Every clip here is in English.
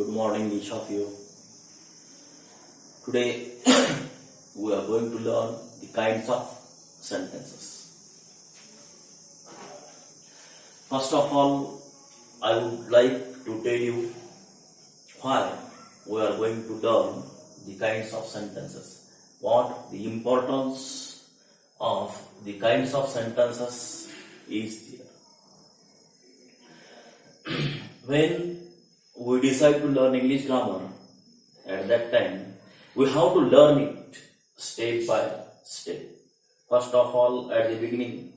Good morning, each of you. Today we are going to learn the kinds of sentences. First of all, I would like to tell you why we are going to learn the kinds of sentences. What the importance of the kinds of sentences is there. When we decide to learn English grammar, at that time, we have to learn it step by step. First of all, at the beginning,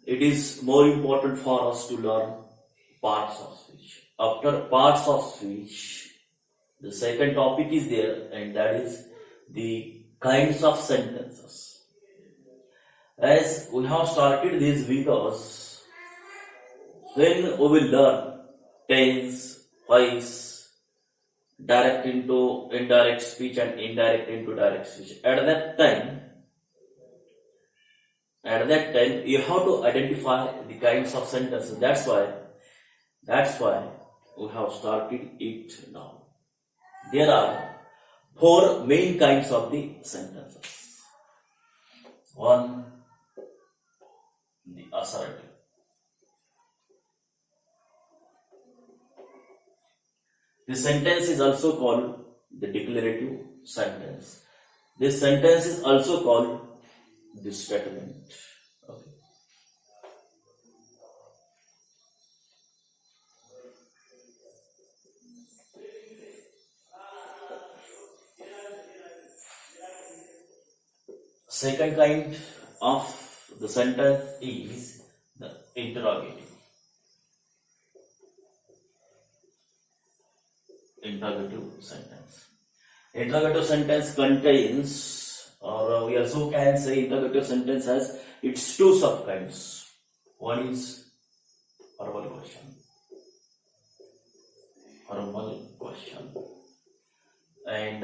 it is more important for us to learn parts of speech. After parts of speech, the second topic is there, and that is the kinds of sentences. As we have started this because when we will learn tense, voice, direct into indirect speech and indirect into direct speech. At that time, you have to identify the kinds of sentences. That's why we have started it now. There are four main kinds of the sentences. One, the assertive. This sentence is also called the declarative sentence. This sentence is also called the statement. Okay. Second kind of the sentence is the interrogative. Interrogative sentence. Interrogative sentence contains, or we also can say interrogative sentence has its two subkinds. One is verbal question, and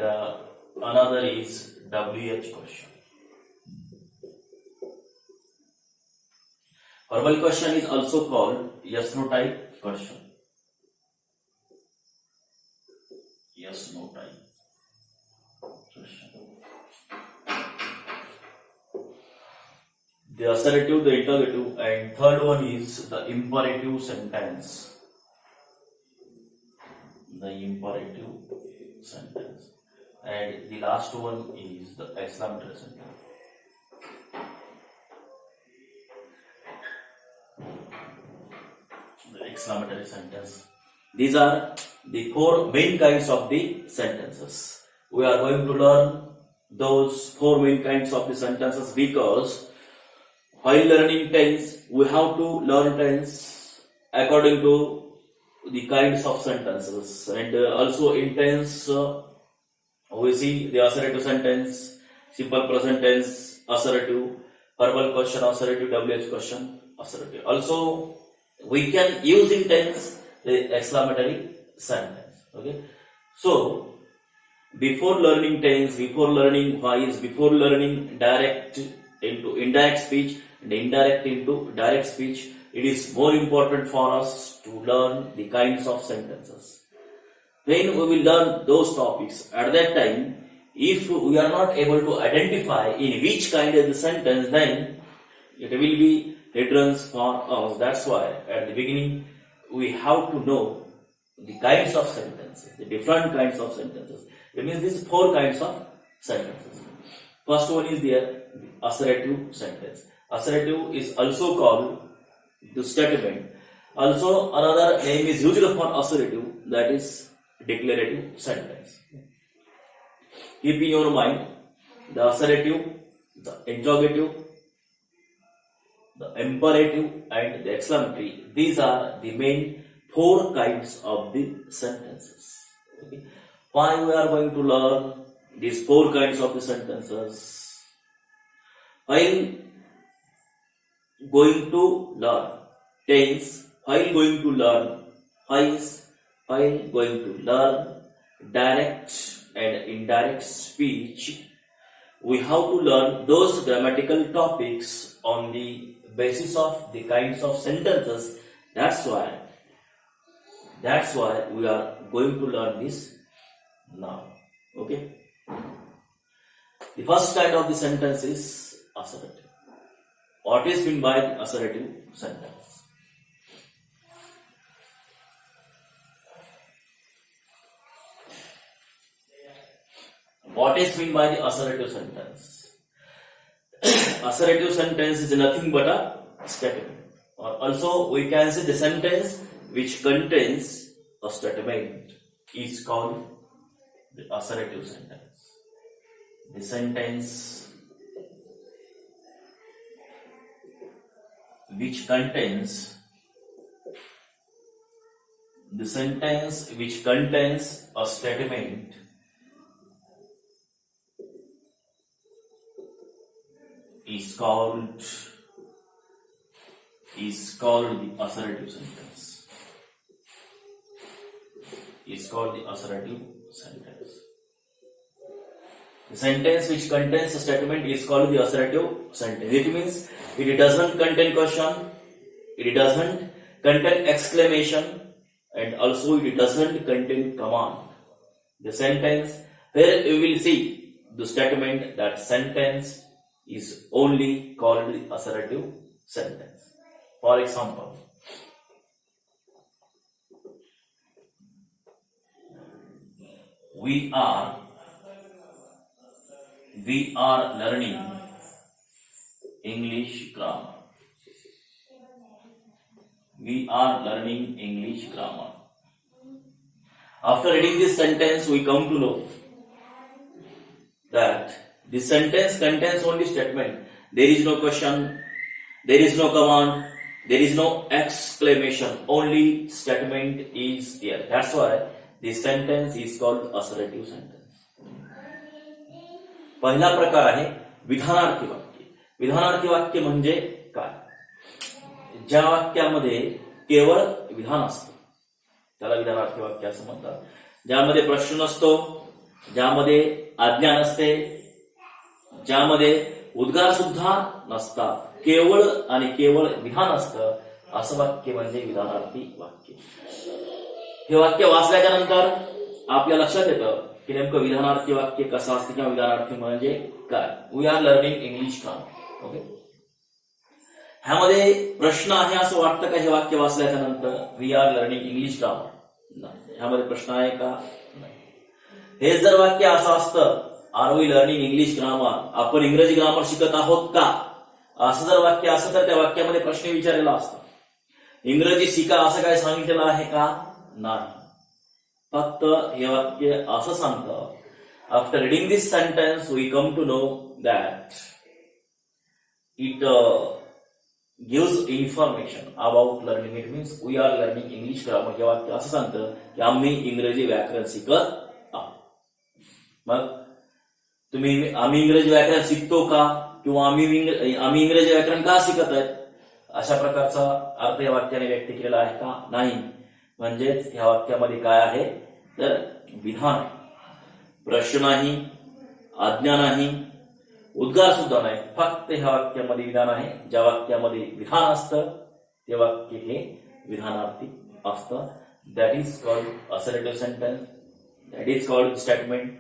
another is WH question. Verbal question is also called yes/no type question. Yes/no type question. The assertive, the interrogative, and third one is the imperative sentence. The imperative sentence. And the last one is the exclamatory sentence. The exclamatory sentence. These are the four main kinds of the sentences. We are going to learn those four main kinds of the sentences because while learning tense, we have to learn tense according to the kinds of sentences. And also in tense, we see the assertive sentence, simple present tense, assertive, verbal question, assertive, WH question, assertive. Also, we can use in tense the exclamatory sentence. Okay. So, before learning tense, before learning voice, before learning direct into indirect speech and indirect into direct speech, it is more important for us to learn the kinds of sentences. When we will learn those topics, at that time, if we are not able to identify in which kind of the sentence, then it will be hindrance for us. That's why at the beginning we have to know the kinds of sentences, the different kinds of sentences. It means these four kinds of sentences. First one is the assertive sentence. Assertive is also called the statement. Also another name is used for assertive, that is declarative sentence. Keep in your mind the assertive, the interrogative, the imperative and the exclamatory. These are the main four kinds of the sentences. Okay. Why we are going to learn these four kinds of the sentences? While going to learn tense, while going to learn voice, while going to learn direct and indirect speech, we have to learn those grammatical topics on the basis of the kinds of sentences. That's why That's why we are going to learn this now. Okay. The first kind of the sentence is assertive. What is meant by the assertive sentence? What is meant by the assertive sentence? Assertive sentence is nothing but a statement. Or also we can say the sentence which contains a statement is called the assertive sentence. The sentence which contains a statement is called the assertive sentence. Is called the assertive sentence. The sentence which contains a statement is called the assertive sentence. It means it doesn't contain question, it doesn't contain exclamation, and also it doesn't contain command. The sentence, here you will see the statement, that sentence is only called the assertive sentence. For example, we are learning English grammar. We are learning English grammar. After reading this sentence, we come to know that this sentence contains only statement. There is no question, there is no command, there is no exclamation. Only statement is there. That's why this sentence is called assertive sentence. पहिला प्रकार आहे विधानार्थी वाक्य. विधानार्थी वाक्य म्हणजे काय? ज्या वाक्यामध्ये केवळ विधान असतं त्याला विधानार्थी वाक्य असं म्हणतात. ज्यामध्ये प्रश्न नसतो, ज्यामध्ये आज्ञा नसते, ज्यामध्ये उद्गार सुद्धा नसतात, केवळ आणि केवळ विधान असतं, असं वाक्य म्हणजे विधानार्थी वाक्य. हे वाक्य वाचल्याच्या नंतर आपल्या लक्षात येतं की नेमकं विधानार्थी वाक्य कसं असतं किंवा विधानार्थी म्हणजे काय. We are learning English grammar. Okay. ह्यामध्ये प्रश्न आहे असं वाटतं का हे वाक्य वाचल्याच्या नंतर? We are learning English grammar. नाही. ह्यामध्ये प्रश्न आहे का? नाही. हे जर वाक्य असं असतं, are we learning English grammar, आपण इंग्रजी ग्रामर शिकत आहोत का, असं जर वाक्य असं, तर त्या वाक्यामध्ये प्रश्न विचारलेला असतो. इंग्रजी शिका असं काय सांगितलेलं आहे का? नाही. फक्त हे वाक्य असं सांगतं, after reading this sentence we come to know that it gives information about learning. It means we are learning English grammar. हे वाक्य असं सांगतं की आम्ही इंग्रजी व्याकरण शिकत आहोत. मग आम्ही इंग्रजी व्याकरण शिकतो का, किंवा आम्ही इंग्रजी व्याकरण का शिकत आहेत, अशा प्रकारचा अर्थ या वाक्याने व्यक्त केलेला आहे का? नाही. म्हणजेच ह्या वाक्यामध्ये काय आहे तर विधान, प्रश्न नाही, आज्ञा नाही, उद्गार सुद्धा नाही, फक्त ह्या वाक्यामध्ये विधान आहे. ज्या वाक्यामध्ये विधान असतं ते वाक्य हे विधानार्थी असतं. That is called assertive sentence, that is called statement,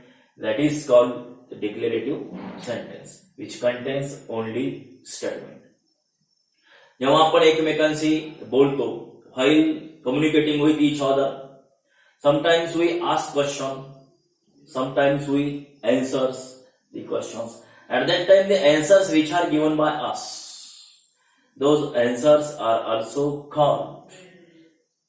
that is called declarative sentence which contains only statement. जेव्हा आपण एकमेकांशी बोलतो, while communicating with each other, sometimes we ask questions, sometimes we answers the questions. At that time, the answers which are given by us, those answers are also called,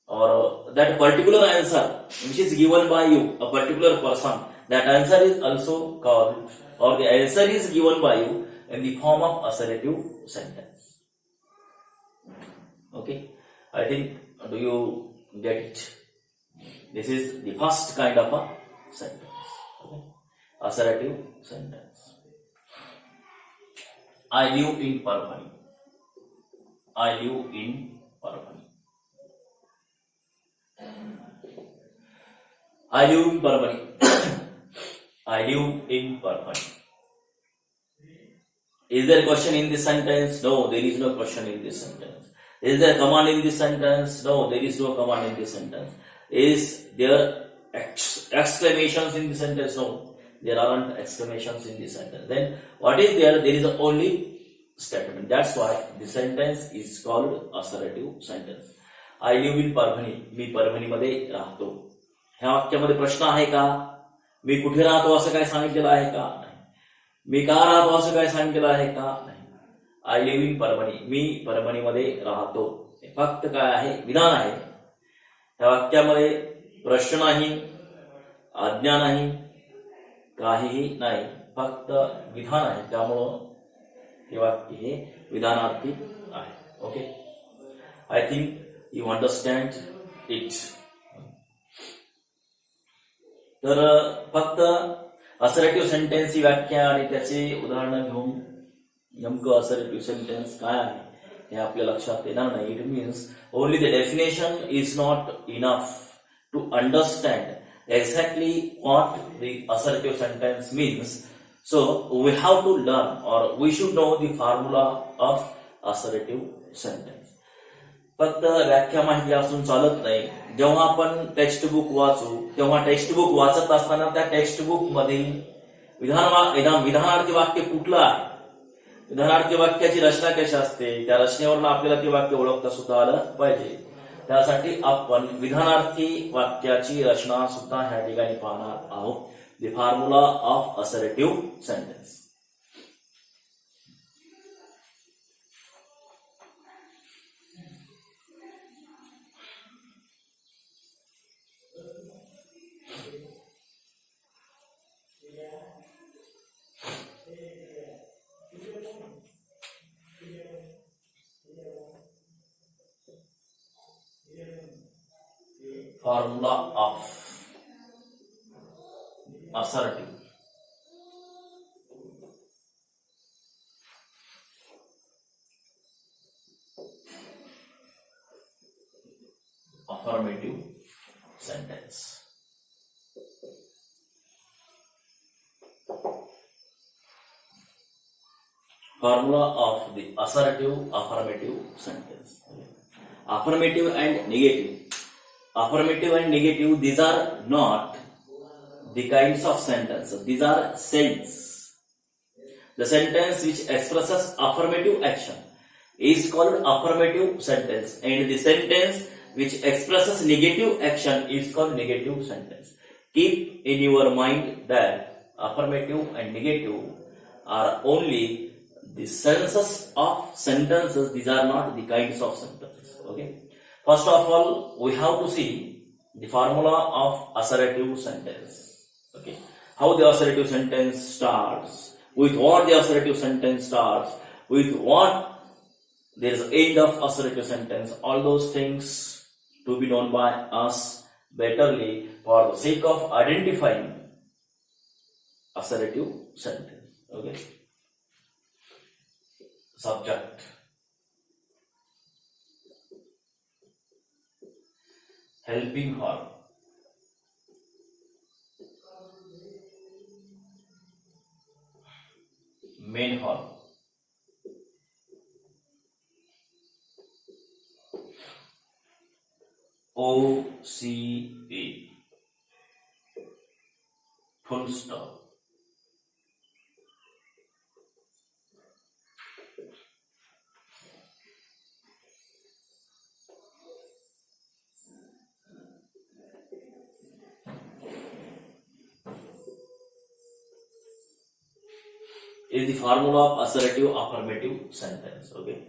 or that particular answer which is given by you, a particular person, that answer is also called, or the answer is given by you in the form of assertive sentence. Okay, I think, do you get it? This is the first kind of a sentence. Okay? Assertive sentence. I live in Parvani. I live in Parvani. I live in Parvani. I live in Parvani. Is there a question in this sentence? No, there is no question in this sentence. Is there a command in this sentence? No, there is no command in this sentence. Is there exclamations in the sentence? No, there aren't exclamations in the sentence. Then what is there? There is only statement. That's why the sentence is called assertive sentence. I live in Parbhani. मी परभणीमध्ये राहतो. ह्या वाक्यामध्ये प्रश्न आहे का? मी कुठे राहतो असं काय सांगितलेलं आहे का? नाही. मी का राहतो असं काय सांगितलेलं आहे का? नाही. I live in Parbhani. मी परभणीमध्ये राहतो. हे फक्त काय आहे? विधान आहे. या वाक्यामध्ये प्रश्न नाही, आज्ञा नाही, काहीही नाही, फक्त विधान आहे. त्यामुळं हे वाक्य हे विधानार्थी आहे. Okay, I think you understand it. तर फक्त असर्टिव्ह सेंटेन्स ही व्याख्या आणि त्याचे उदाहरण घेऊन नेमकं असर्टिव्ह सेंटेन्स काय आहे हे आपल्या लक्षात येणार नाही. It means only the definition is not enough to understand exactly what the assertive sentence means. So we have to learn, or we should know the formula of assertive sentence. फक्त व्याख्या माहिती असून चालत नाही. जेव्हा आपण टेक्स्ट बुक वाचू तेव्हा टेक्स्ट बुक वाचत असताना त्या टेक्स्ट बुक मधील विधानार्थी वाक्य कुठलं आहे, विधानार्थी वाक्याची रचना कशी असते, त्या रचनेवरून आपल्याला ते वाक्य ओळखता सुद्धा आलं पाहिजे. त्यासाठी आपण विधानार्थी वाक्याची रचना सुद्धा ह्या ठिकाणी पाहणार आहोत. The formula of assertive sentence. Formula of assertive. Affirmative sentence. Formula of the assertive affirmative sentence. Affirmative and negative. Affirmative and negative, these are not the kinds of sentences. These are sense. The sentence which expresses affirmative action is called affirmative sentence, and the sentence which expresses negative action is called negative sentence. Keep in your mind that affirmative and negative are only the senses of sentences. These are not the kinds of sentences. Okay. First of all, we have to see the formula of assertive sentence. Okay, how the assertive sentence starts, with what the assertive sentence starts, with what there is end of assertive sentence. All those things to be known by us betterly for the sake of identifying assertive sentence. Okay, subject. Helping her. Main her. OCA. Full stop. Is the formula of assertive affirmative sentence. Okay,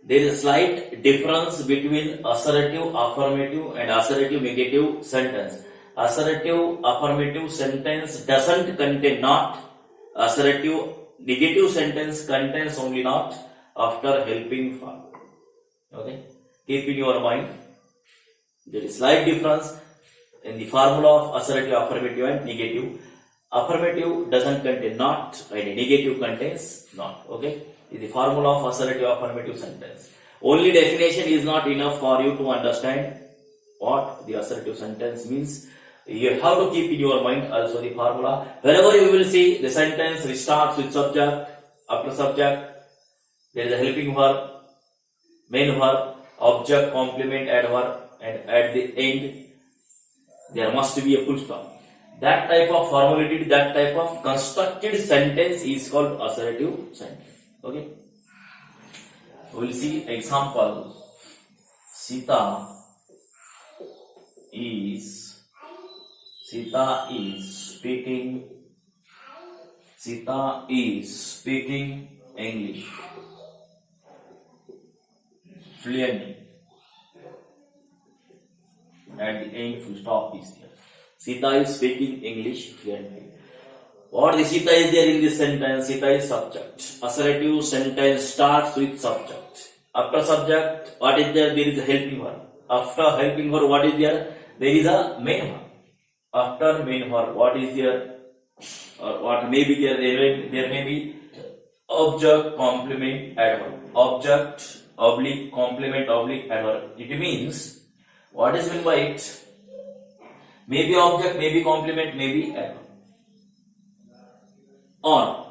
there is a slight difference between assertive affirmative and assertive negative sentence. Assertive affirmative sentence doesn't contain not. Assertive negative sentence contains only not after helping for. Okay, keep in your mind there is slight difference in the formula of assertive affirmative and negative. Affirmative doesn't contain not and negative contains not. Okay, is the formula of assertive affirmative sentence. Only definition is not enough for you to understand what the assertive sentence means. You have to keep in your mind also the formula. Wherever you will see the sentence which starts with subject, after subject there is a helping verb, main verb, object, complement, adverb, and at the end there must be a full stop. That type of formality, that type of constructed sentence is called assertive sentence. Okay. We'll see example. Sita is speaking English fluently. At the end, full stop is there. Sita is speaking English fluently. What the Sita is there in this sentence? Sita is subject. Assertive sentence starts with subject. After subject, what is there? There is a helping verb. After helping verb, what is there? There is a main verb. After main verb, what is there? Or what may be there? There may be object, complement, adverb. Object, oblique, complement, oblique, adverb. It means, what is meant by it? Maybe object, maybe complement, maybe adverb. Or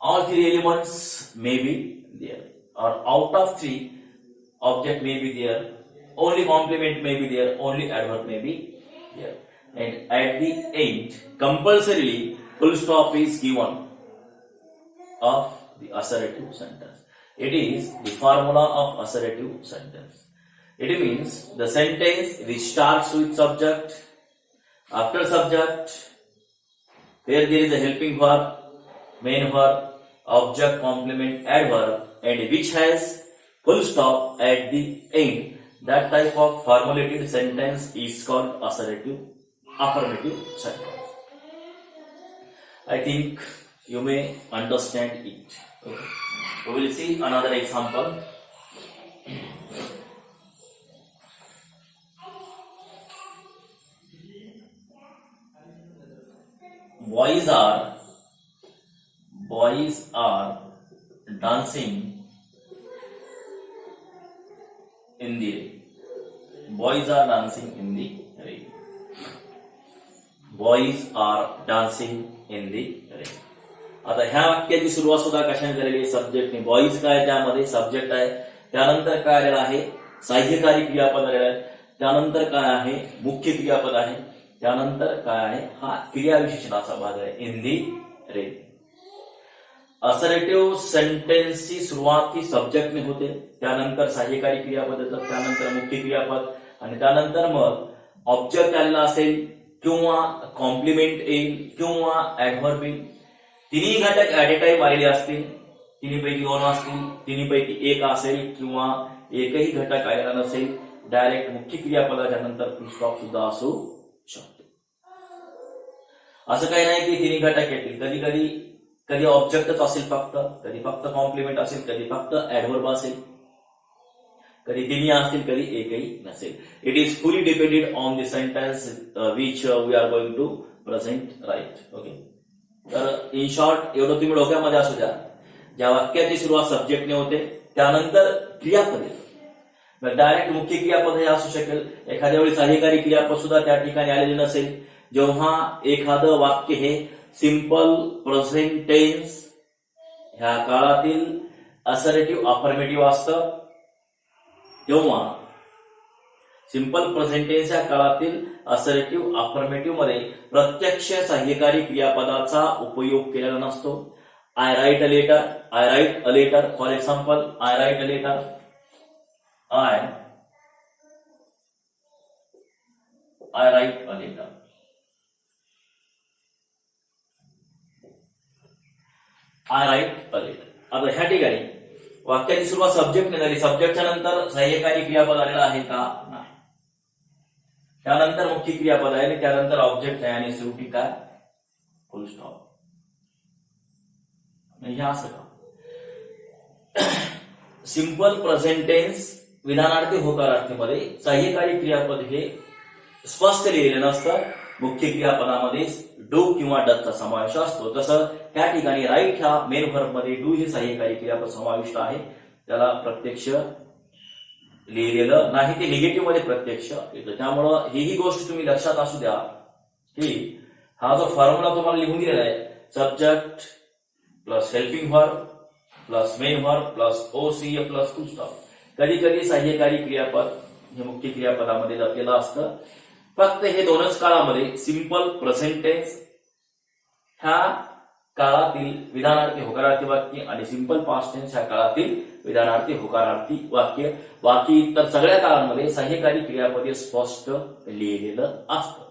all three elements may be there. Or out of three, object may be there, only complement may be there, only adverb may be there. And at the end, compulsorily, full stop is given of the assertive sentence. It is the formula of assertive sentence. It means the sentence which starts with subject, after subject, where there is a helping verb, main verb, object, complement, adverb, and which has full stop at the end. That type of formulated sentence is called affirmative sentence. I think you may understand it. Okay. We will see another example. Boys are dancing in the rain. Boys are dancing in the rain. Boys are dancing in the rain. आता ह्या वाक्याची सुरुवात सुद्धा कशाने झालेली आहे? सब्जेक्टने. Boys काय त्यामध्ये subject आहे. त्यानंतर काय आलेलं आहे? साह्यकारी क्रियापद आलेलं आहे. त्यानंतर काय आहे? मुख्य क्रियापद आहे. त्यानंतर काय आहे? हा क्रियाविशेषणाचा भाग आहे. इन दी रेन. असर्टिव्ह सेंटेन्सची सुरुवात ही सब्जेक्टने होते. त्यानंतर साह्यकारी क्रियापद येतात. त्यानंतर मुख्य क्रियापद आणि त्यानंतर मग ऑब्जेक्ट आलेला असेल किंवा कॉम्प्लिमेंट येईल किंवा ऍडव्हर्ब येईल. तिन्ही घटक ऍट ए टाइम आलेले असतील. तिन्हीपैकी दोन असतील, तिन्हीपैकी एक असेल किंवा एकही घटक आलेला नसेल. डायरेक्ट मुख्य क्रियापदाच्या नंतर फुल स्टॉप सुद्धा असू शकतो. असं काही नाही की तिन्ही घटक येतील. कधी ऑब्जेक्टच असेल फक्त, कधी फक्त कॉम्प्लिमेंट असेल, कधी फक्त ऍडव्हर्ब असेल, कधी तिन्ही असतील, कधी एकही नसेल. It is fully depended on the sentence which we are going to present right. Okay. तर इन शॉर्ट एवढं तुम्ही डोक्यामध्ये असू द्या. ज्या वाक्याची सुरुवात सब्जेक्टने होते त्यानंतर क्रियापद येते. डायरेक्ट मुख्य क्रियापद हे असू शकेल. एखाद्या वेळी साह्यकारी क्रियापद सुद्धा त्या ठिकाणी आलेले नसेल. जेव्हा एखादं वाक्य हे सिंपल प्रेझेंट टेन्स ह्या काळातील असर्टिव्ह अफर्मेटिव्ह असतं, तेव्हा सिंपल प्रेझेंट टेन्स या काळातील असर्टिव्ह अफर्मेटिव्ह मध्ये प्रत्यक्ष साह्यकारी क्रियापदाचा उपयोग केलेला नसतो. I write a letter. For example, I write a letter. I write a letter. I write a letter. आता ह्या ठिकाणी वाक्याची सुरुवात सब्जेक्टने झाली. सब्जेक्टच्या नंतर साह्यकारी क्रियापद आलेलं आहे का? नाही. त्यानंतर मुख्य क्रियापद आहे आणि त्यानंतर ऑब्जेक्ट आहे आणि शेवटी काय? Full stop. हे असं का? सिंपल प्रेझेंट टेन्स विधानार्थी होकारार्थीमध्ये साह्यकारी क्रियापद हे स्पष्ट लिहिलेलं नसतं. मुख्य क्रियापदामध्ये डू किंवा डजचा समावेश असतो. तसं त्या ठिकाणी राईट ह्या मेन व्हर्ब मध्ये डू हे साह्यकारी क्रियापद समाविष्ट आहे. त्याला प्रत्यक्ष लिहिलेलं नाही, ते निगेटिव्ह मध्ये प्रत्यक्ष येतं. त्यामुळं ही गोष्ट तुम्ही लक्षात असू द्या की हा जो फॉर्म्युला तुम्हाला लिहून दिलेला आहे, subject plus helping verb plus main verb plus OCA plus full stop. कधी कधी साह्यकारी क्रियापद हे मुख्य क्रियापदामध्ये लपलेलं असतं. फक्त हे दोनच काळामध्ये सिंपल प्रेझेंट टेन्स ह्या काळातील विधानार्थी होकारार्थी वाक्य आणि सिंपल पास्ट टेन्स ह्या काळातील विधानार्थी होकारार्थी वाक्य. बाकी इतर सगळ्या काळांमध्ये सहाय्यकारी क्रियापदे स्पष्ट लिहिलेलं असतं.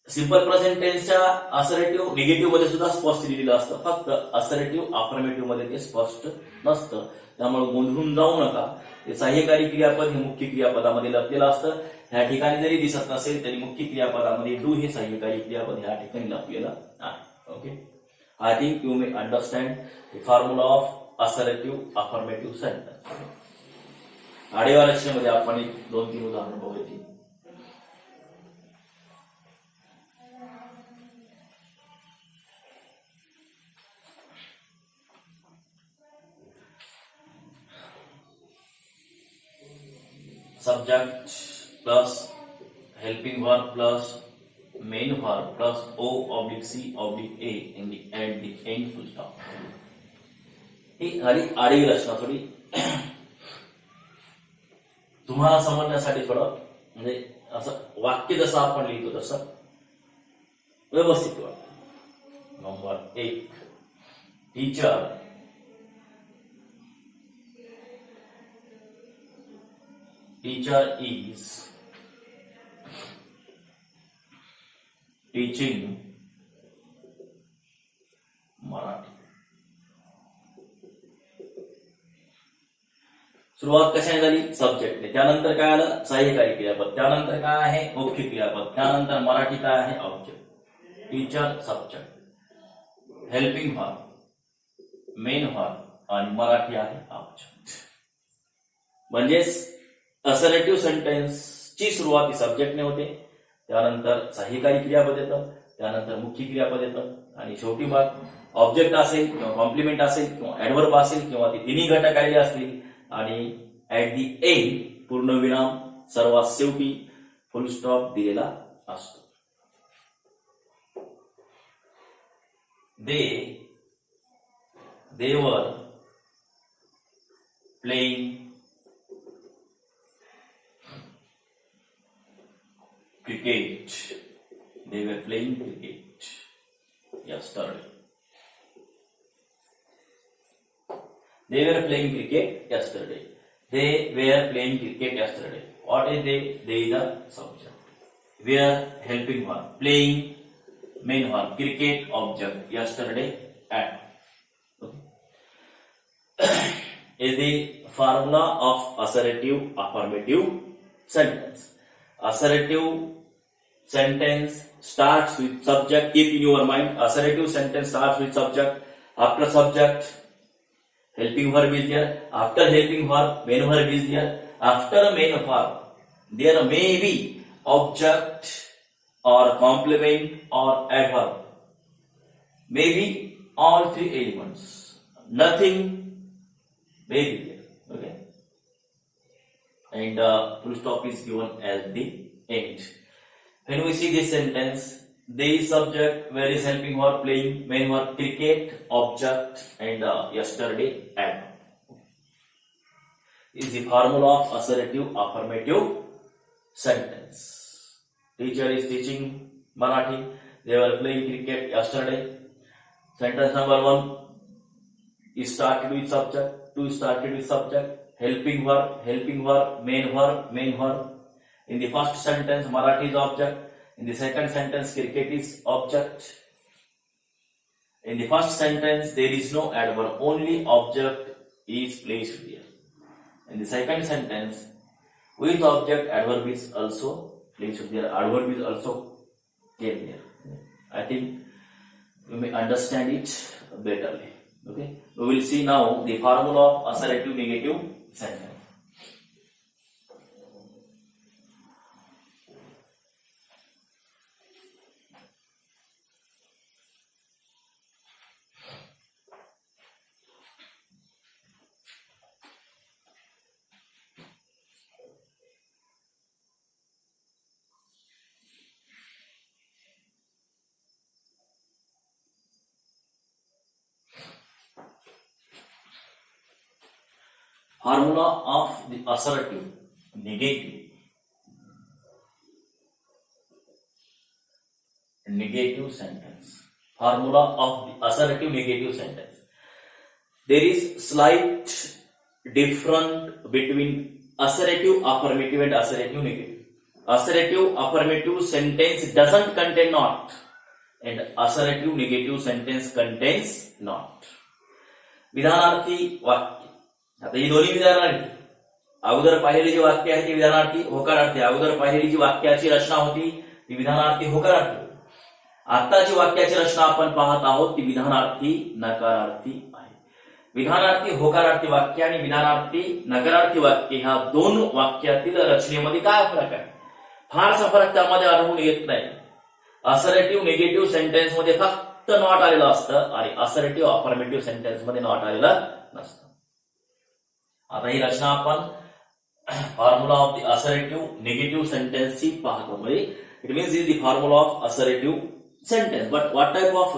सिंपल प्रेझेंट टेन्सच्या असरेटिव्ह निगेटिव्ह मध्ये सुद्धा स्पष्ट लिहिलेलं असतं. फक्त असरेटिव्ह अफर्मेटिव्ह मध्ये ते स्पष्ट नसतं. त्यामुळे गोंधळून जाऊ नका. ते सहाय्यकारी क्रियापद हे मुख्य क्रियापदामध्ये लपलेलं असतं. ह्या ठिकाणी जरी दिसत नसेल तरी मुख्य क्रियापदामध्ये डू हे सहाय्यकारी क्रियापद ह्या ठिकाणी लपलेलं आहे. Okay, I think you may understand the formula of assertive affirmative sentence. आडव्या रचनेमध्ये आपण 2-3 उदाहरणं बघूया. Subject plus helping verb plus main verb plus O/C/A in the at the end full stop. ही आडवी रचना थोडी तुम्हाला समजण्यासाठी थोडं म्हणजे असं वाक्य जसं आपण लिहितो तसं व्यवस्थित वाटतं. Number 1, teacher is teaching Marathi. सुरुवात कशाने झाली? सब्जेक्टने. त्यानंतर काय आलं? सहाय्यकारी क्रियापद. त्यानंतर काय आहे? मुख्य क्रियापद. त्यानंतर मराठी काय आहे? Object. Teacher subject, helping verb, main verb आणि मराठी आहे ऑब्जेक्ट. म्हणजेच असरेटिव्ह सेंटेन्सची सुरुवात ही सब्जेक्टने होते. त्यानंतर सहाय्यकारी क्रियापद येतं. त्यानंतर मुख्य क्रियापद येतं आणि शेवटी मग ऑब्जेक्ट असेल किंवा कॉम्प्लिमेंट असेल किंवा ऍडव्हर्ब असेल किंवा ते तिन्ही घटक आलेले असतील आणि ऍट दी एंड पूर्णविराम सर्वात शेवटी फुल स्टॉप दिलेला असतो. they were playing cricket. They were playing cricket yesterday. They were playing cricket yesterday. They were playing cricket yesterday. What is they? They is the subject. Were helping verb. Playing main verb. Cricket object. Yesterday at. Okay. Is the formula of assertive affirmative sentence. Assertive sentence starts with subject. Keep in your mind, assertive sentence starts with subject. After subject, helping verb is there. After helping verb, main verb is there. After main verb, there may be object or complement or adverb. Maybe all 3 elements. Nothing may be there. Okay. And full stop is given at the end. When we see this sentence, there is subject, where is helping verb, playing, main verb, cricket, object, and yesterday, and. Is the formula of assertive affirmative sentence. Teacher is teaching Marathi. They were playing cricket yesterday. Sentence number 1 is started with subject. 2 started with subject. Helping verb, main verb. In the first sentence, Marathi is object. In the second sentence, cricket is object. In the first sentence, there is no adverb, only object is placed there. In the second sentence, with object, adverb is also placed there. Adverb is also there. I think you may understand it betterly. Okay, we will see now the formula of assertive negative sentence. Formula of the assertive negative sentence. Formula of the assertive negative sentence. There is slight difference between assertive affirmative and assertive negative. Assertive affirmative sentence doesn't contain not, and assertive negative sentence contains not. विधानार्थी वाक्य. आता ही दोन्ही विधानार्थी. अगोदर पाहिलेली जी वाक्य आहे ती विधानार्थी होकारार्थी. अगोदर पाहिलेली जी वाक्याची रचना होती ती विधानार्थी होकारार्थी. आता जी वाक्याची रचना आपण पाहत आहोत ती विधानार्थी नकारार्थी आहे. विधानार्थी होकारार्थी वाक्य आणि विधानार्थी नकारार्थी वाक्य ह्या दोन वाक्यातील रचनेमध्ये काय फरक आहे? फारसा फरक त्यामध्ये आढळून येत नाही. असर्टिव्ह निगेटिव्ह सेंटेन्स मध्ये फक्त नॉट आलेलं असतं आणि असर्टिव्ह अफर्मेटिव्ह सेंटेन्स मध्ये नॉट आलेलं नसतं. आता ही रचना आपण formula of the assertive negative sentence ची पाहतो. म्हणजे it means is the formula of assertive sentence, but what type of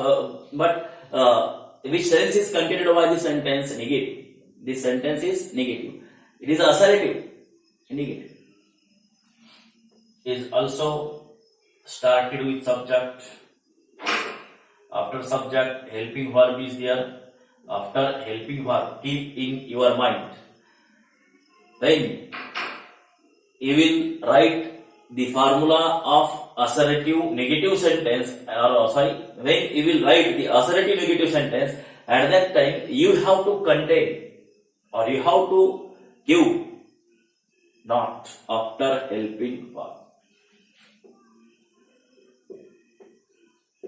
which sense is contained by the sentence negative? This sentence is negative. It is assertive. Negative is also started with subject. After subject, helping verb is there. After helping verb, keep in your mind. Then you will write the formula of assertive negative sentence, or sorry, when you will write the assertive negative sentence, at that time you have to contain or you have to give not after helping verb.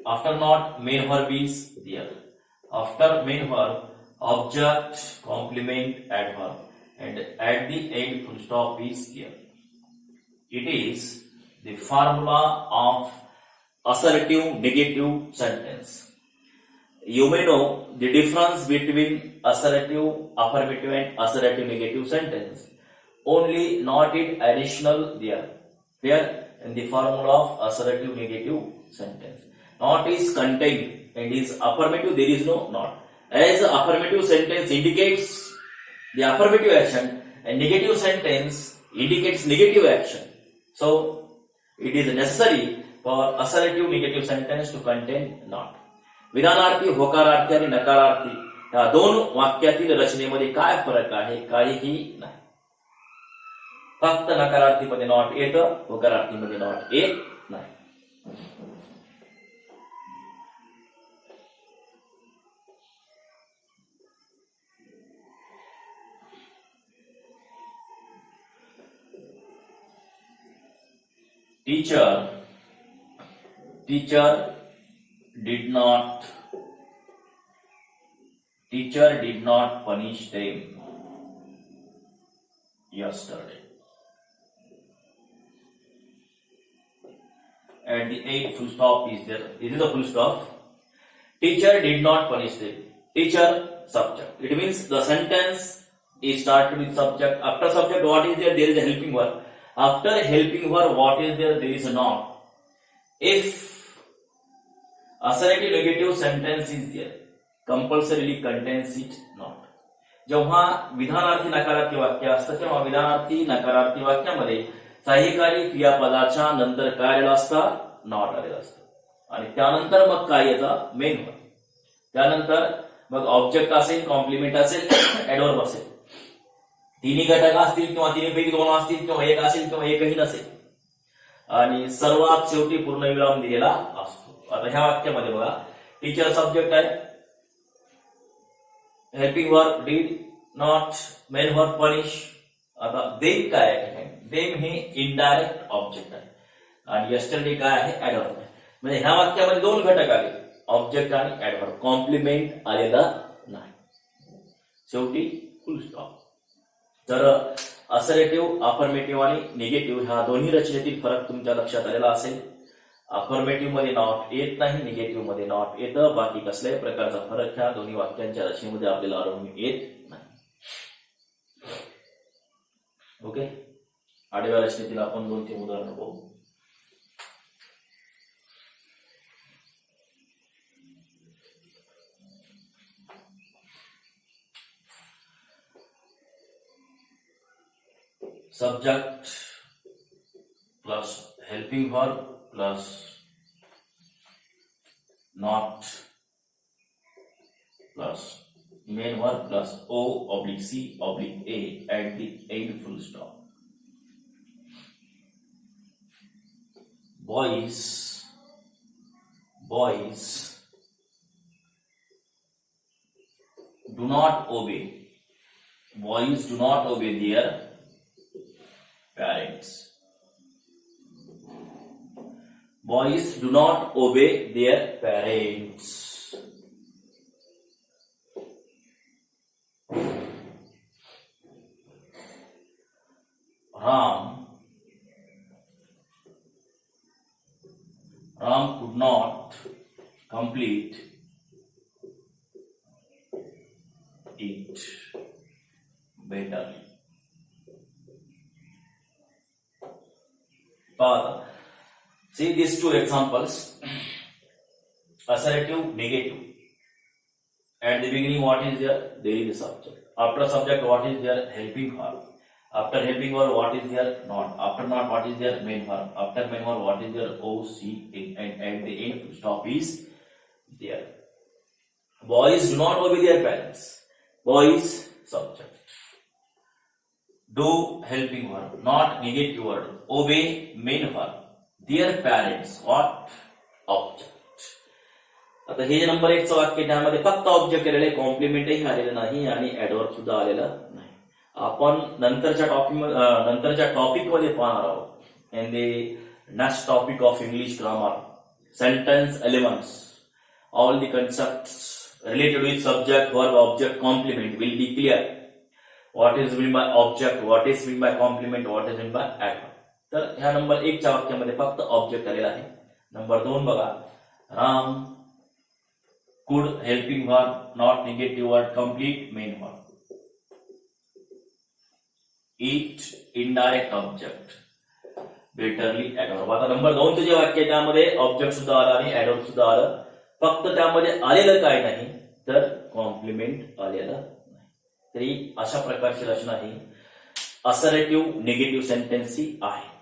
After not, main verb is there. After main verb, object, complement, adverb, and at the end full stop is there. It is the formula of assertive negative sentence. You may know the difference between assertive affirmative and assertive negative sentence. Only not it additional there. Here in the formula of assertive negative sentence. Not is contained and is affirmative, there is no not. As affirmative sentence indicates the affirmative action and negative sentence indicates negative action. So, it is necessary for assertive negative sentence to contain not. विधानार्थी होकारार्थी आणि नकारार्थी या दोन वाक्यातील रचनेमध्ये काय फरक आहे? काहीही नाही. फक्त नकारार्थीमध्ये not येतं, होकारार्थीमध्ये नॉट येत नाही. Teacher did not punish them yesterday. At the end full stop is there. This is a full stop. Teacher did not punish them. Teacher subject. It means the sentence is started with subject. After subject what is there? There is a helping verb. After helping verb, what is there? There is a not. If assertive negative sentence is there, compulsorily contains it not. जेव्हा विधानार्थी नकारार्थी वाक्य असतं तेव्हा विधानार्थी नकारार्थी वाक्यामध्ये सहाय्यकारी क्रियापदाच्या नंतर काय आलेलं असतं? Not आलेलं असतं. आणि त्यानंतर मग काय येतं? Main verb. त्यानंतर मग ऑब्जेक्ट असेल, कॉम्प्लिमेंट असेल, ऍडवर्ब असेल. तिन्ही घटक असतील किंवा तिन्हीपैकी दोन असतील किंवा एक असेल किंवा एकही नसेल. आणि सर्वात शेवटी पूर्णविराम दिलेला असतो. आता ह्या वाक्यामध्ये बघा, टीचर सब्जेक्ट आहे, helping verb did, not, main verb punish. आता देम काय आहे? देम हे इनडायरेक्ट ऑब्जेक्ट आहे आणि यस्टरडे काय आहे? ऍडवर्ब आहे. म्हणजे ह्या वाक्यामध्ये दोन घटक आले, ऑब्जेक्ट आणि ऍडवर्ब. कॉम्प्लिमेंट आलेला नाही. शेवटी फुल स्टॉप. तर असर्टिव्ह, अफर्मेटिव्ह आणि निगेटिव्ह ह्या दोन्ही रचनेतील फरक तुमच्या लक्षात आलेला असेल. अफर्मेटिव्ह मध्ये नॉट येत नाही, निगेटिव्ह मध्ये नॉट येतं. बाकी कसल्याही प्रकारचा फरक ह्या दोन्ही वाक्यांच्या रचनेमध्ये आपल्याला आढळून येत नाही. ओके, आडव्या रचनेतील आपण 2-3 उदाहरणं पाहू. subject plus helping verb plus not plus main verb plus O oblique C oblique A at the end full stop. Boys do not obey. Boys do not obey their parents. Boys do not obey their parents. Ram could not complete it better. But see these two examples, assertive, negative. At the beginning, what is there? There is a subject. After subject, what is there? Helping verb. After helping verb, what is there? Not. After not, what is there? Main verb. After main verb, what is there? O, C, A. And at the end, full stop is there. Boys do not obey their parents. Boys, subject. Do, helping verb. Not, negative word. Obey, main verb. Their parents, what? Object. आता हे number 1 चं वाक्य त्यामध्ये फक्त object आलेले, कॉम्प्लिमेंटही आलेलं नाही आणि adverb सुद्धा आलेला नाही. आपण नंतरच्या टॉपिक मध्ये पाहणार आहोत. In the next topic of English grammar, sentence elements, all the concepts related with subject, verb, object, complement will be clear. What is mean by object, what is mean by complement, what is mean by adverb. तर ह्या number 1 च्या वाक्यामध्ये फक्त object आलेला आहे. Number 2 बघा, Ram could, helping verb, not, negative word, complete, main verb. It, indirect object, betterly, adverb. आता number 2 चे जे वाक्य आहे त्यामध्ये ऑब्जेक्ट सुद्धा आला आणि ऍडवर्ब सुद्धा आलं. फक्त त्यामध्ये आलेलं काय नाही तर कॉम्प्लिमेंट आलेलं नाही. तरी अशा प्रकारची रचना ही असर्टिव्ह निगेटिव्ह सेंटेन्सची आहे.